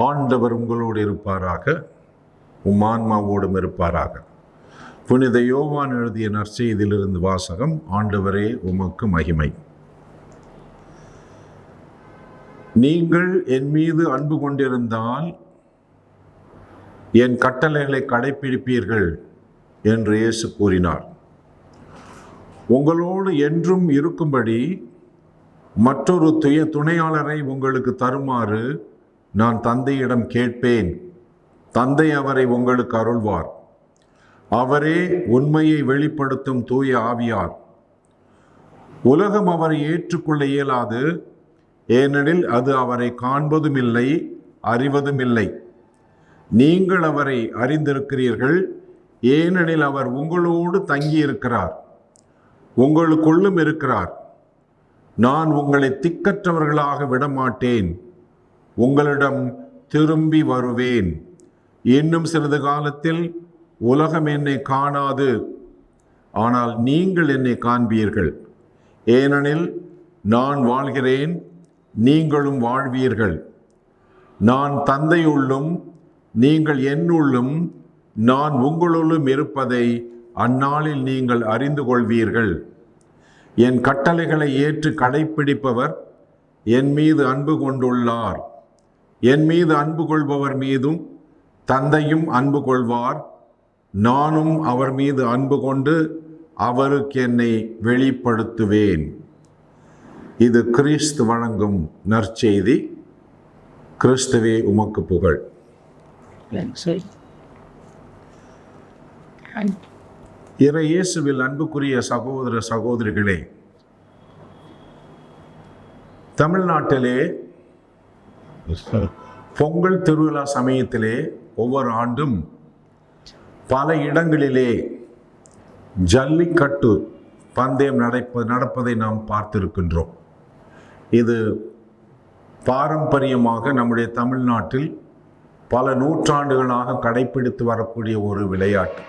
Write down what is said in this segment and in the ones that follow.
ஆண்டவர் உங்களோடு இருப்பாராக, உம் ஆன்மாவோடும் இருப்பாராக. புனித யோவான் எழுதிய நற்செய்தியிலிருந்து வாசகம். ஆண்டவரே உமக்கு மகிமை. நீங்கள் என் மீது அன்பு கொண்டிருந்தால் என் கட்டளைகளை கடைப்பிடிப்பீர்கள் என்று இயேசு கூறினார். உங்களோடு என்றும் இருக்கும்படி மற்றொரு துணையாளரை உங்களுக்கு தருமாறு நான் தந்தையிடம் கேட்பேன். தந்தை அவரை உங்களுக்கு அருள்வார். அவரே உண்மையை வெளிப்படுத்தும் தூய ஆவியார். உலகம் அவரை ஏற்றுக்கொள்ள இயலாது, ஏனெனில் அது அவரை காண்பதும் இல்லை, அறிவதும் இல்லை. நீங்கள் அவரை அறிந்திருக்கிறீர்கள், ஏனெனில் அவர் உங்களோடு தங்கியிருக்கிறார், உங்களுக்குள்ளும் இருக்கிறார். நான் உங்களை திக்கற்றவர்களாக விடமாட்டேன், உங்களிடம் திரும்பி வருவேன். இன்னும் சிறிது காலத்தில் உலகம் என்னை காணாது, ஆனால் நீங்கள் என்னை காண்பீர்கள். ஏனெனில் நான் வாழ்கிறேன், நீங்களும் வாழ்வீர்கள். நான் தந்தையுள்ளும் நீங்கள் என்னுள்ளும் நான் உங்களுள்ளும் இருப்பதை அந்நாளில் நீங்கள் அறிந்து கொள்வீர்கள். என் கட்டளைகளை ஏற்று கடைப்பிடிப்பவர் என் மீது அன்பு கொண்டுள்ளார். என் மீது அன்பு கொள்பவர் மீதும் தந்தையும் அன்பு கொள்வார். நானும் அவர் மீது அன்பு கொண்டு அவருக்கு என்னை வெளிப்படுத்துவேன். இது கிறிஸ்து வழங்கும் நற்செய்தி. கிறிஸ்துவே உமக்கு புகழ். இறை இயேசுவில் அன்புக்குரிய சகோதர சகோதரிகளே, தமிழ்நாட்டிலே பொங்கல் திருவிழா சமயத்திலே ஒவ்வொரு ஆண்டும் பல இடங்களிலே ஜல்லிக்கட்டு பந்தயம் நடப்பதை நாம் பார்த்திருக்கின்றோம். இது பாரம்பரியமாக நம்முடைய தமிழ்நாட்டில் பல நூற்றாண்டுகளாக கடைப்பிடித்து வரக்கூடிய ஒரு விளையாட்டு.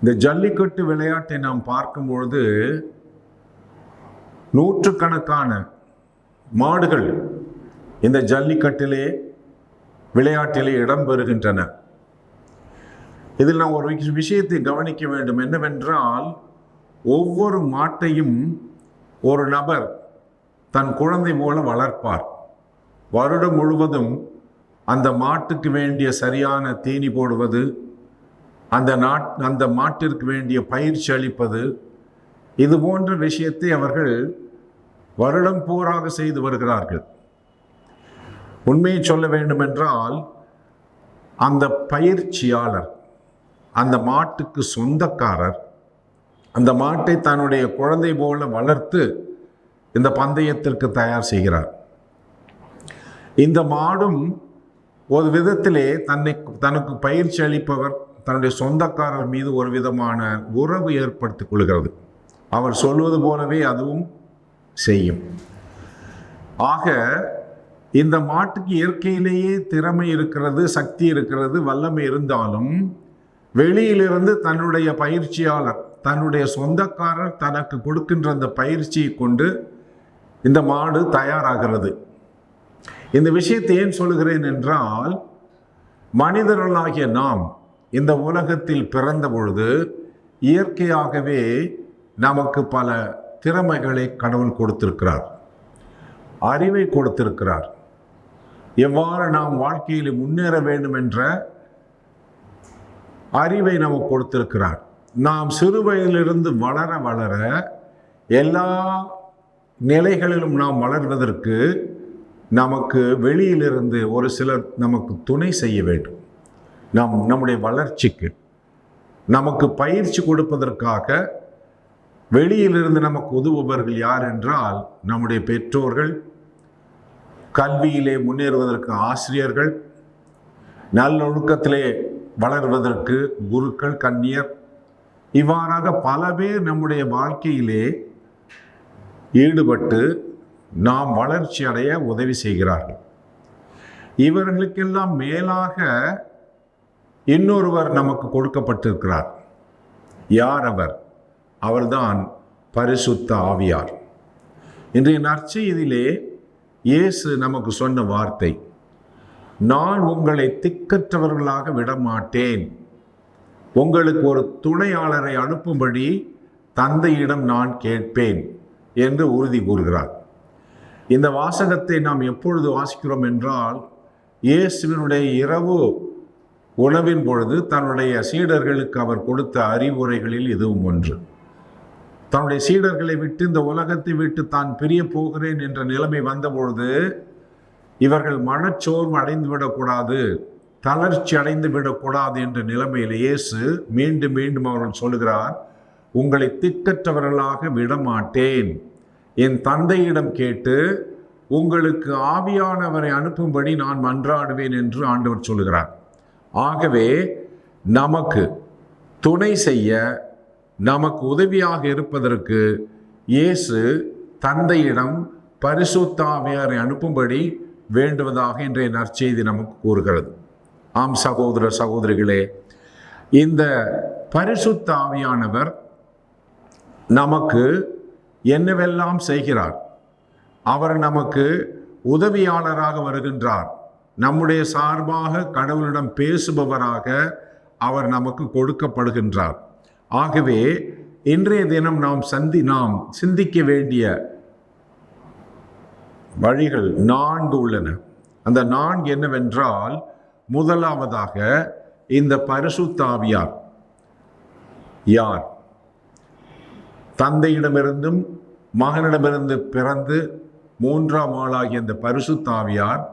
இந்த ஜல்லிக்கட்டு விளையாட்டை நாம் பார்க்கும் பொழுது நூற்றுக்கணக்கான மாடுகள் இந்த ஜல்லிக்கட்டிலே விளையாட்டிலே இடம்பெறுகின்றன. இதில் நாம் ஒரு விஷயத்தை கவனிக்க வேண்டும். என்னவென்றால், ஒவ்வொரு மாட்டையும் ஒரு நபர் தன் குழந்தை போல வளர்ப்பார். வருடம் முழுவதும் அந்த மாட்டுக்கு வேண்டிய சரியான தீனி போடுவது, அந்த மாட்டிற்கு வேண்டிய பயிற்சி அளிப்பது, இது போன்ற விஷயத்தை அவர்கள் வருடம் பூராக செய்து வருகிறார்கள். உண்மையை சொல்ல வேண்டுமென்றால், அந்த பயிற்சியாளர், அந்த மாட்டுக்கு சொந்தக்காரர், அந்த மாட்டை தன்னுடைய குழந்தை போல வளர்த்து இந்த பந்தயத்திற்கு தயார் செய்கிறார். இந்த மாடும் ஒரு விதத்திலே தனக்கு பயிற்சி அளிப்பவர், தன்னுடைய சொந்தக்காரர் மீது ஒரு விதமான உறவு ஏற்படுத்திக் கொள்கிறது. அவர் சொல்வது போலவே அதுவும் செய்யும். ஆக இந்த மாட்டுக்கு இயற்கையிலேயே திறமை இருக்கிறது, சக்தி இருக்கிறது, வல்லமை இருந்தாலும் வெளியிலிருந்து தன்னுடைய பயிற்சியாளர், தன்னுடைய சொந்தக்காரர் தனக்கு கொடுக்கின்ற அந்த பயிற்சியை கொண்டு இந்த மாடு தயாராகிறது. இந்த விஷயத்தை ஏன் சொல்கிறேன் என்றால், மனிதர்களாகிய நாம் இந்த உலகத்தில் பிறந்த பொழுது இயற்கையாகவே நமக்கு பல திறமைகளை கடவுள் கொடுத்திருக்கிறார், அறிவை கொடுத்திருக்கிறார். எவ்வாறு நாம் வாழ்க்கையில் முன்னேற வேண்டும் என்ற அறிவை நமக்கு கொடுத்திருக்கிறார். நாம் சிறு வயதிலிருந்து வளர வளர எல்லா நிலைகளிலும் நாம் வளர்வதற்கு நமக்கு வெளியிலிருந்து ஒரு சிலர் நமக்கு துணை செய்ய வேண்டும். நம்முடைய வளர்ச்சிக்கு நமக்கு பயிற்சி கொடுப்பதற்காக வெளியிலிருந்து நமக்கு உதவுபவர்கள் யார் என்றால், நம்முடைய பெற்றோர்கள், கல்வியிலே முன்னேறுவதற்கு ஆசிரியர்கள், நல்லொழுக்கத்திலே வளர்வதற்கு குருக்கள், கன்னியர், இவ்வாறாக பல பேர் நம்முடைய வாழ்க்கையிலே ஈடுபட்டு நாம் வளர்ச்சி அடைய உதவி செய்கிறார்கள். இவர்களுக்கெல்லாம் மேலாக இன்னொருவர் நமக்கு கொடுக்கப்பட்டிருக்கிறார். யார் அவர்? அவர்தான் பரிசுத்த ஆவியார். இன்றைய நற்செய்தியிலே இயேசு நமக்கு சொன்ன வார்த்தை, நான் உங்களை திக்கற்றவர்களாக விடமாட்டேன். உங்களுக்கு ஒரு துணையாளரை அனுப்பும்படி தந்தையிடம் நான் கேட்பேன் என்று உறுதி கூறுகிறார். இந்த வாசகத்தை நாம் எப்பொழுது வாசிக்கிறோம் என்றால், இயேசுவினுடைய இரவு உணவின் பொழுது தன்னுடைய சீடர்களுக்கு அவர் கொடுத்த அறிவுரைகளில் இதுவும் ஒன்று. தன்னுடைய சீடர்களை விட்டு இந்த உலகத்தை விட்டு தான் பிரிய போகிறேன் என்ற நிலைமை வந்தபொழுது இவர்கள் மனச்சோர்வு அடைந்து விடக்கூடாது, தளர்ச்சி அடைந்து விடக்கூடாது என்ற நிலைமையில் இயேசு மீண்டும் மீண்டும் அவர்கள் சொல்லுகிறார், உங்களை திக்கற்றவர்களாக விடமாட்டேன். என் தந்தையிடம் கேட்டு உங்களுக்கு ஆவியானவரை அனுப்பும்படி நான் மன்றாடுவேன் என்று ஆண்டவர் சொல்லுகிறார். ஆகவே நமக்கு துணை செய்ய, நமக்கு உதவியாக இருப்பதற்கு இயேசு தந்தையிடம் பரிசுத்த ஆவியாரை அனுப்பும்படி வேண்டுவதாக இன்றைய நற்செய்தி நமக்கு கூறுகிறது. ஆம் சகோதர சகோதரிகளே, இந்த பரிசுத்த ஆவியானவர் நமக்கு என்னவெல்லாம் செய்கிறார்? அவர் நமக்கு உதவியாளராக வருகின்றார். நம்முடைய சார்பாக கடவுளிடம் பேசுபவராக அவர் நமக்கு கொடுக்கப்படுகின்றார். ஆகவே இன்றைய தினம் நாம் சிந்திக்க வேண்டிய வழிகள் 4 உள்ளன. அந்த 4 என்னவென்றால், முதலாவதாக இந்த பரிசுத்த ஆவியார் யார்? தந்தையிடமிருந்தும் மகனிடமிருந்து பிறந்து 3ஆம் ஆளாகிய இந்த பரிசுத்த ஆவியார்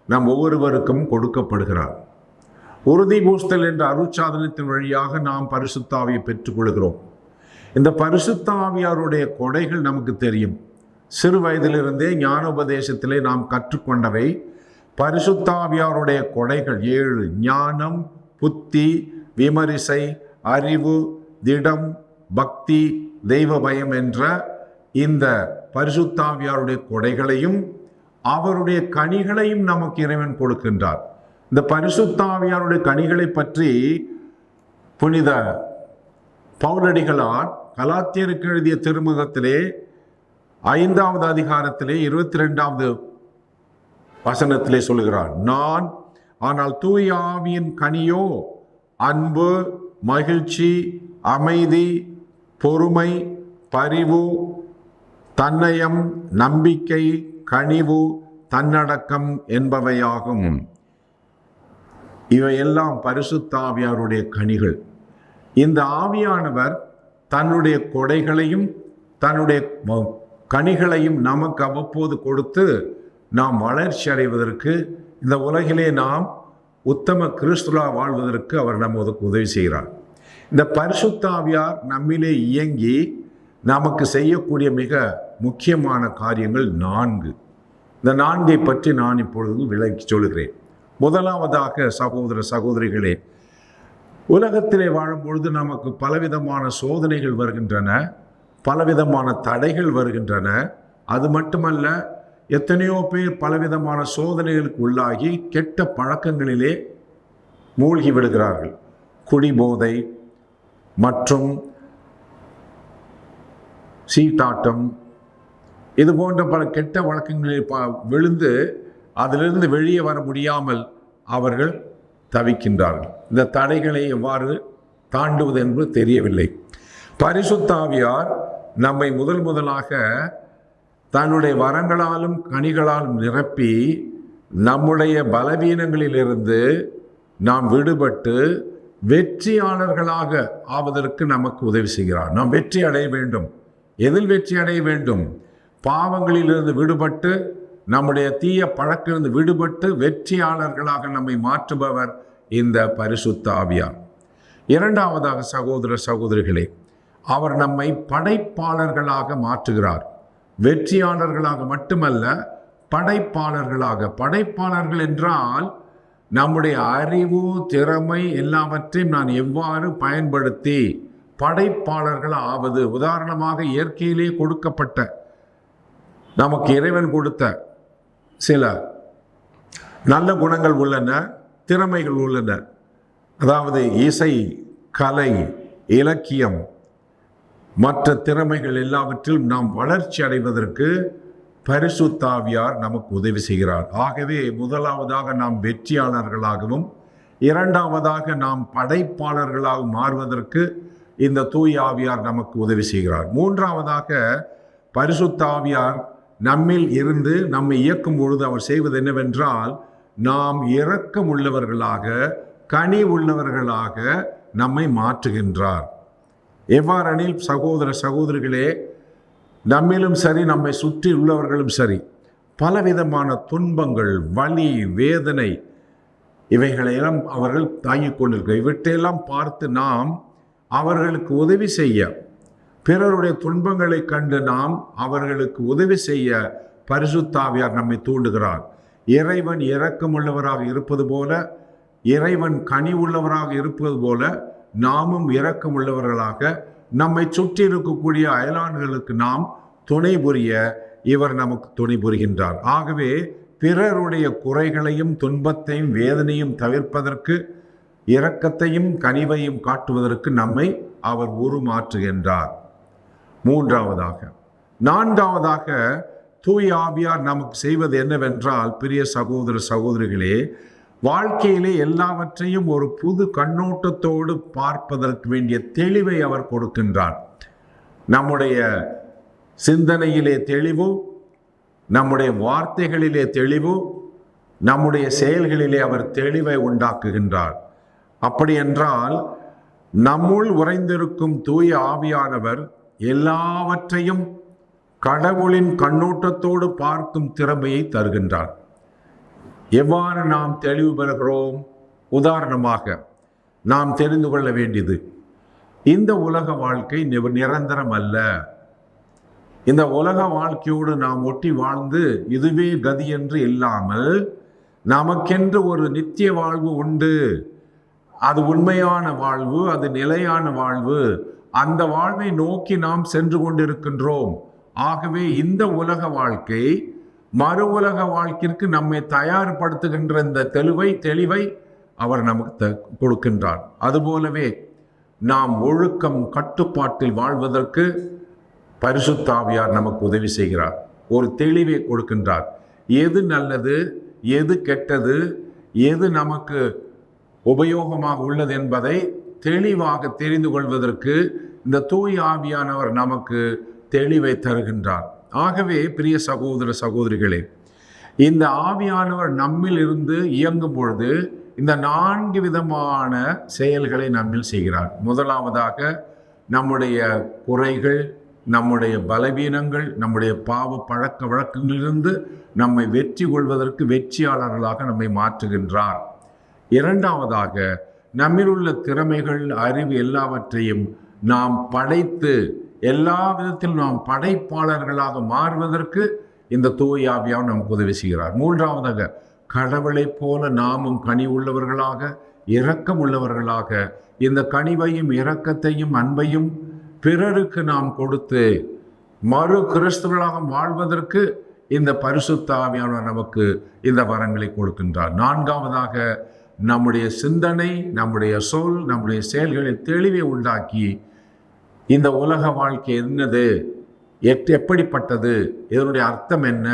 நம் ஒவ்வொருவருக்கும் கொடுக்கப்படுகிறார். உறுதி பூஸ்தல் என்ற அருட்சாதனத்தின் வழியாக நாம் பரிசுத்த ஆவியை பெற்றுக்கொள்கிறோம். இந்த பரிசுத்த ஆவியாருடைய கொடைகள் நமக்கு தெரியும். சிறு வயதிலிருந்தே ஞானோபதேசத்திலே நாம் கற்றுக்கொண்டவை பரிசுத்த ஆவியாருடைய கொடைகள் 7: ஞானம், புத்தி, விமரிசை, அறிவு, திடம், பக்தி, தெய்வ பயம் என்ற இந்த பரிசுத்த ஆவியாருடைய கொடைகளையும் அவருடைய கனிகளையும் நமக்கு இறைவன் கொடுக்கின்றார். இந்த பரிசுத்த ஆவியாருடைய கனிகளை பற்றி புனித பவுலடிகளார் கலாத்தியருக்கு எழுதிய திருமுகத்திலே 5வது அதிகாரத்திலே 22வது வசனத்திலே சொல்லுகிறார், ஆனால் தூய ஆவியின் கனியோ அன்பு, மகிழ்ச்சி, அமைதி, பொறுமை, பரிவு, தன்னயம், நம்பிக்கை, கனிவு, தன்னடக்கம் என்பவையாகும். இவையெல்லாம் பரிசுத்த ஆவியாருடைய கனிகள். இந்த ஆவியானவர் தன்னுடைய கொடைகளையும் தன்னுடைய கனிகளையும் நமக்கு அவ்வப்போது கொடுத்து நாம் வளர்ச்சி அடைவதற்கு, இந்த உலகிலே நாம் உத்தம கிறிஸ்துவா வாழ்வதற்கு அவர் நமக்கு உதவி செய்கிறார். இந்த பரிசுத்த ஆவியார் நம்மிலே இயங்கி நமக்கு செய்யக்கூடிய மிக முக்கியமான காரியங்கள் 4. இந்த 4ஐ பற்றி நான் இப்பொழுது விளக்கி சொல்கிறேன். முதலாவதாக சகோதர சகோதரிகளே, உலகத்திலே வாழும் பொழுது நமக்கு பலவிதமான சோதனைகள் வருகின்றன, பலவிதமான தடைகள் வருகின்றன. அது மட்டுமல்ல, எத்தனையோ பேர் பலவிதமான சோதனைகளுக்கு உள்ளாகி கெட்ட பழக்கங்களிலே மூழ்கி விடுகிறார்கள். குடிபோதை மற்றும் சீட்டாட்டம், இது போன்ற பல கெட்ட வழக்கங்களில் விழுந்து அதிலிருந்து வெளியே வர முடியாமல் அவர்கள் தவிக்கின்றார்கள். இந்த தடைகளை எவ்வாறு தாண்டுவது என்று தெரியவில்லை. பரிசுத்த ஆவியார் நம்மை முதலாக தன்னுடைய வரங்களாலும் கனிகளாலும் நிரப்பி நம்முடைய பலவீனங்களிலிருந்து நாம் விடுபட்டு வெற்றியாளர்களாக ஆவதற்கு நமக்கு உதவி செய்கிறார். நாம் வெற்றி அடைய வேண்டும். எதில் வெற்றி அடைய வேண்டும்? பாவங்களிலிருந்து விடுபட்டு, நம்முடைய தீய பழக்கிலிருந்து விடுபட்டு வெற்றியாளர்களாக நம்மை மாற்றுபவர் இந்த பரிசுத்த ஆவியார். இரண்டாவதாக சகோதர சகோதரிகளே, அவர் நம்மை படைப்பாளர்களாக மாற்றுகிறார். வெற்றியாளர்களாக மட்டுமல்ல, படைப்பாளர்களாக. படைப்பாளர்கள் என்றால் நம்முடைய அறிவு, திறமை எல்லாவற்றையும் நான் எவ்வாறு பயன்படுத்தி படைப்பாளர்கள் ஆவது. உதாரணமாக, இயற்கையிலே கொடுக்கப்பட்ட, நமக்கு இறைவன் கொடுத்த சில நல்ல குணங்கள் உள்ளன, திறமைகள் உள்ளன. அதாவது இசை, கலை, இலக்கியம், மற்ற திறமைகள் எல்லாவற்றிலும் நாம் வளர்ச்சி அடைவதற்கு பரிசுத்த ஆவியார் நமக்கு உதவி செய்கிறார். ஆகவே முதலாவதாக நாம் வெற்றியாளர்களாகவும், இரண்டாவதாக நாம் படைப்பாளர்களாக மாறுவதற்கு இந்த தூய ஆவியார் நமக்கு உதவி செய்கிறார். மூன்றாவதாக பரிசுத்த ஆவியார் நம்மில் இருந்து நம்மை இயக்கும் பொழுது அவர் செய்வது என்னவென்றால், நாம் இரக்கம் உள்ளவர்களாக, கனி உள்ளவர்களாக நம்மை மாற்றுகின்றார். எவ்வாறெனில் சகோதர சகோதரிகளே, நம்மிலும் சரி நம்மை சுற்றி உள்ளவர்களும் சரி பலவிதமான துன்பங்கள், வலி, வேதனை இவைகளையெல்லாம் அவர்கள் தாங்கிக் கொண்டிருக்க, இவற்றையெல்லாம் பார்த்து நாம் அவர்களுக்கு உதவி செய்ய, பிறருடைய துன்பங்களை கண்டு நாம் அவர்களுக்கு உதவி செய்ய பரிசுத்த ஆவியார் நம்மை தூண்டுகிறார். இறைவன் இரக்கமுள்ளவராக இருப்பது போல, இறைவன் கனி உள்ளவராக இருப்பது போல நாமும் இரக்கமுள்ளவர்களாக நம்மை சுற்றி இருக்கக்கூடிய அயலான்களுக்கு நாம் துணை புரிய இவர் நமக்கு துணை புரிகின்றார். ஆகவே பிறருடைய குறைகளையும் துன்பத்தையும் வேதனையும் தவிர்ப்பதற்கு, இரக்கத்தையும் கனிவையும் காட்டுவதற்கு நம்மை அவர் உருமாற்றுகின்றார். மூன்றாவதாக, நான்காவதாக தூய ஆவியார் நமக்கு செய்வது என்னவென்றால், பிரிய சகோதர சகோதரிகளே, வாழ்க்கையிலே எல்லாவற்றையும் ஒரு புது கண்ணோட்டத்தோடு பார்ப்பதற்கு வேண்டிய தெளிவை அவர் கொடுக்கின்றார். நம்முடைய சிந்தனையிலே தெளிவு, நம்முடைய வார்த்தைகளிலே தெளிவு, நம்முடைய செயல்களிலே அவர் தெளிவை உண்டாக்குகின்றார். அப்படி என்றால் நம்முள் உறைந்திருக்கும் தூய ஆவியானவர் எல்லாவற்றையும் கடவுளின் கண்ணோட்டத்தோடு பார்க்கும் திறமையை தருகின்றார். எவ்வாறு நாம் தெளிவு பெறுகிறோம்? உதாரணமாக நாம் தெரிந்து கொள்ள வேண்டியது, இந்த உலக வாழ்க்கை நிரந்தரம் அல்ல. இந்த உலக வாழ்க்கையோடு நாம் ஒட்டி வாழ்ந்து இதுவே கதி என்று இல்லாமல் நமக்கென்று ஒரு நித்திய வாழ்வு உண்டு. அது உண்மையான வாழ்வு, அது நிலையான வாழ்வு. அந்த வாழ்வை நோக்கி நாம் சென்று கொண்டிருக்கின்றோம். ஆகவே இந்த உலக வாழ்க்கை மறு உலக வாழ்க்கைக்கு நம்மை தயார்படுத்துகின்ற இந்த தெளிவை அவர் நமக்கு கொடுக்கின்றார். அதுபோலவே நாம் ஒழுக்கம் கட்டுப்பாட்டில் வாழ்வதற்கு பரிசுத்த ஆவியார் நமக்கு உதவி செய்கிறார். ஒரு தெளிவை கொடுக்கின்றார். எது நல்லது, எது கெட்டது, எது நமக்கு உபயோகமாக உள்ளது என்பதை தெளிவாக தெரிந்து கொள்வதற்கு இந்த தூய ஆவியானவர் நமக்கு தெளிவை தருகின்றார். ஆகவே பிரிய சகோதர சகோதரிகளே, இந்த ஆவியானவர் நம்மில் இருந்து இயங்கும் பொழுது இந்த 4 விதமான செயல்களை நம்மில் செய்கிறார். முதலாவதாக நம்முடைய குறைகள், நம்முடைய பலவீனங்கள், நம்முடைய பாவ பழக்க வழக்கங்களிலிருந்து நம்மை வெற்றி கொள்வதற்கு வெற்றியாளர்களாக நம்மை மாற்றுகின்றார். இரண்டாவதாக நம்மில் உள்ள திறமைகள், அறிவு எல்லாவற்றையும் நாம் படைத்து எல்லா விதத்திலும் நாம் படைப்பாளர்களாக மாறுவதற்கு இந்த தூய ஆவியார் நமக்கு உதவி செய்கிறார். மூன்றாவதாக கடவுளைப் போல நாமும் கனி உள்ளவர்களாக, இரக்கம் உள்ளவர்களாக இந்த கனிவையும் இரக்கத்தையும் அன்பையும் பிறருக்கு நாம் கொடுத்து மறு கிறிஸ்தவர்களாக வாழ்வதற்கு இந்த பரிசுத்த ஆவியானவர் நமக்கு இந்த வரங்களை கொடுக்கின்றார். நான்காவதாக நம்முடைய சிந்தனை, நம்முடைய சொல், நம்முடைய செயல்களில் தெளிவை உண்டாக்கி இந்த உலக வாழ்க்கை என்னது, எப்படிப்பட்டது, இதனுடைய அர்த்தம் என்ன,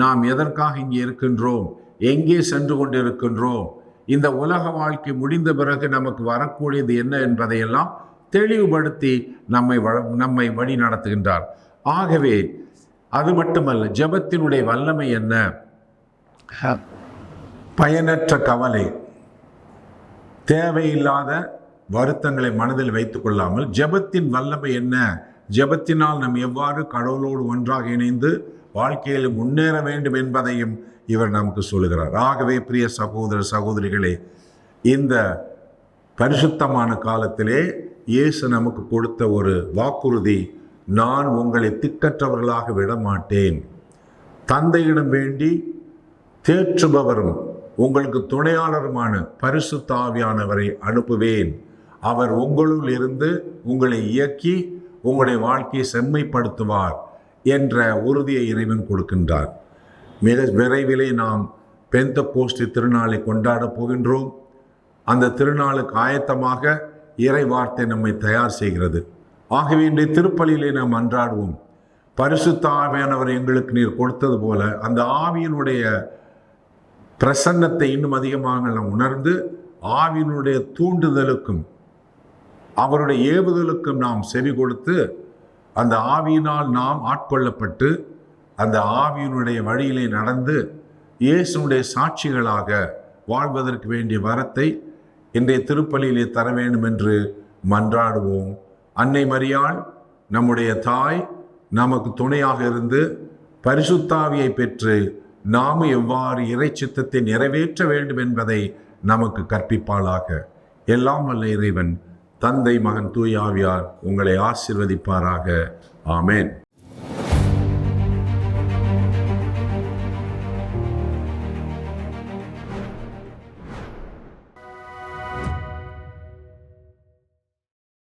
நாம் எதற்காக இங்கே இருக்கின்றோம், எங்கே சென்று கொண்டு இருக்கின்றோம், இந்த உலக வாழ்க்கை முடிந்த பிறகு நமக்கு வரக்கூடியது என்ன என்பதையெல்லாம் தெளிவுபடுத்தி நம்மை வழி நடத்துகின்றார். ஆகவே அது மட்டுமல்ல, ஜெபத்தினுடைய வல்லமை என்ன? பயனற்ற கவலை, தேவையில்லாத வருத்தங்களை மனதில் வைத்துக் கொள்ளாமல் ஜெபத்தின் வல்லமை என்ன, ஜெபத்தினால் நாம் எவ்வாறு கடவுளோடு ஒன்றாக இணைந்து வாழ்க்கையில் முன்னேற வேண்டும் என்பதையும் இவர் நமக்கு சொல்லுகிறார். ஆகவே பிரிய சகோதர சகோதரிகளே, இந்த பரிசுத்தமான காலத்திலே இயேசு நமக்கு கொடுத்த ஒரு வாக்குறுதி, நான் உங்களை திக்கற்றவர்களாக விடமாட்டேன், தந்தையிடம் வேண்டி தேற்றுபவரும் உங்களுக்கு துணையாளருமான பரிசுத்த ஆவியானவரை அனுப்புவேன், அவர் உங்களுள் இருந்து உங்களை இயக்கி உங்களுடைய வாழ்க்கையை செம்மைப்படுத்துவார் என்ற உறுதியை இறைவன் கொடுக்கின்றார். மிக விரைவிலே நாம் பெந்தெகோஸ்து திருநாளை கொண்டாடப் போகின்றோம். அந்த திருநாளுக்கு ஆயத்தமாக இறை வார்த்தை நம்மை தயார் செய்கிறது. ஆகவே இன்றைய திருப்பலியிலே நாம் அன்றாடுவோம், பரிசுத்த ஆவியானவர் எங்களுக்கு நீர் கொடுத்தது போல அந்த ஆவியினுடைய பிரசன்னத்தை இன்னும் அதிகமாக நாம் உணர்ந்து ஆவியினுடைய தூண்டுதலுக்கும் அவருடைய ஏவுதலுக்கும் நாம் செவி கொடுத்து அந்த ஆவியினால் நாம் ஆட்கொள்ளப்பட்டு அந்த ஆவியினுடைய வழியிலே நடந்து இயேசுனுடைய சாட்சிகளாக வாழ்வதற்கு வேண்டிய வரத்தை இன்றைய திருப்பலியிலே தர வேண்டும் என்று மன்றாடுவோம். அன்னை மரியாள் நம்முடைய தாய் நமக்கு துணையாக இருந்து பரிசுத்தாவியை பெற்று நாம் எவ்வாறு இறை சித்தத்தை நிறைவேற்ற வேண்டும் என்பதை நமக்கு கற்பிப்பாளாக. எல்லாம் வல்ல இறைவன் தந்தை மகன் தூய ஆவியார் உங்களை ஆசீர்வதிப்பாராக. ஆமேன்.